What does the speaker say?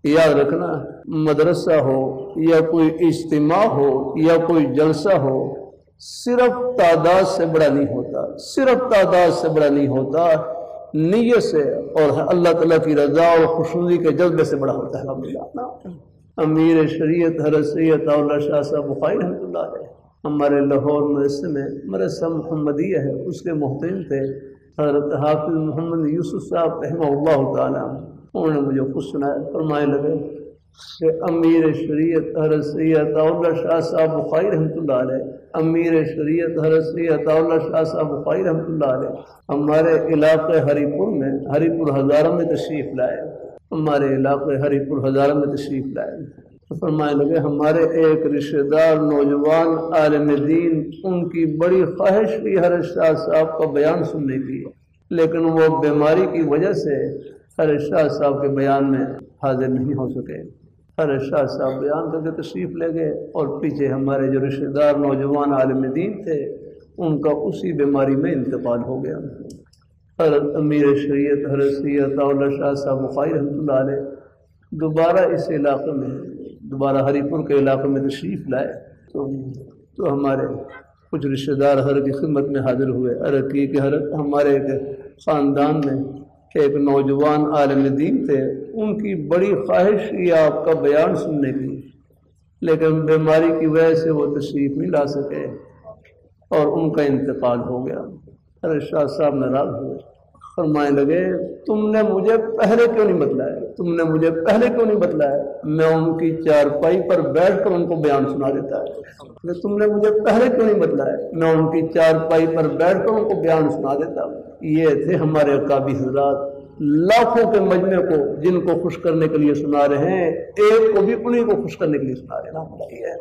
याद रखना, मदरसा हो या कोई इज्तिमा हो या कोई जलसा हो, सिर्फ तादाद से बड़ा नहीं होता, सिर्फ तादाद से बड़ा नहीं होता, नीयत से और अल्लाह ताला की रजा और खुशनुदी के जज्बे से बड़ा होता है। अल्हम्दुलिल्लाह। अमीर शरीयत हज़रत सैयद अताउल्लाह शाह साहब बुखारी रहमतुल्लाह अलैह हमारे लाहौर मदरसे में मदरसा मुहम्मदिया है, उसके मोहतमिम थे हज़रत हाफिज़ मोहम्मद यूसुफ साहब रहमहुल्लाह ताला। उन्होंने मुझे खुद सुनाया, फरमाने लगे कि अमीर शरीयत हज़रत सैयद अताउल्लाह शाह साहब बुखारी रहमतुल्लाह अलैह, अमीर शरीयत हज़रत सैयद अताउल्लाह शाह साहब बुखारी रहमतुल्लाह अलैह हमारे इलाके हरीपुर में, हरीपुर हज़ारा में तशरीफ़ लाए, हमारे इलाके हरीपुर हज़ारा में तशरीफ़ लाए। तो फरमाने लगे हमारे एक रिश्तेदार नौजवान आलिम दीन, उनकी बड़ी ख्वाहिश थी हज़रत शाह साहब का बयान सुनने की, लेकिन वो बीमारी की वजह से हज़रत शाह साहब के बयान में हाजिर नहीं हो सके। हज़रत शाह साहब बयान करके तशरीफ़ ले गए और पीछे हमारे जो रिश्तेदार नौजवान आलिम दीन थे उनका उसी बीमारी में इंतकाल हो गया। हज़रत अमीर शरीयत हज़रत सैयद अताउल्लाह शाह साहब बुखारी रहमतुल्लाह अलैह दोबारा इस इलाके में, दोबारा हरीपुर के इलाके में तशरीफ़ लाए तो हमारे कुछ रिश्तेदार हज़रत की खिदमत में हाजिर हुए। अर्ज़ की कि हज़रत हमारे एक ख़ानदान में एक नौजवान आलिम दीन थे, उनकी बड़ी ख्वाहिश थी आपका बयान सुनने की, लेकिन बीमारी की वजह से वो तशरीफ़ नहीं ला सके और उनका इंतकाल हो गया। हज़रत शाह साहब नाराज़ हुए, फरमाने लगे तुमने मुझे पहले क्यों नहीं बतलाया, तुमने मुझे पहले क्यों नहीं बतलाया, मैं उनकी चारपाई पर बैठ कर उनको बयान सुना देता है। तुमने मुझे पहले क्यों नहीं बतलाया, मैं उनकी चारपाई पर बैठ कर उनको बयान सुना देता। ये थे हमारे अकाबी हज़रात, लाखों के मजमे को जिनको खुश करने के लिए सुना रहे हैं, एक को भी उन्हीं को खुश करने के लिए सुना रहे हैं।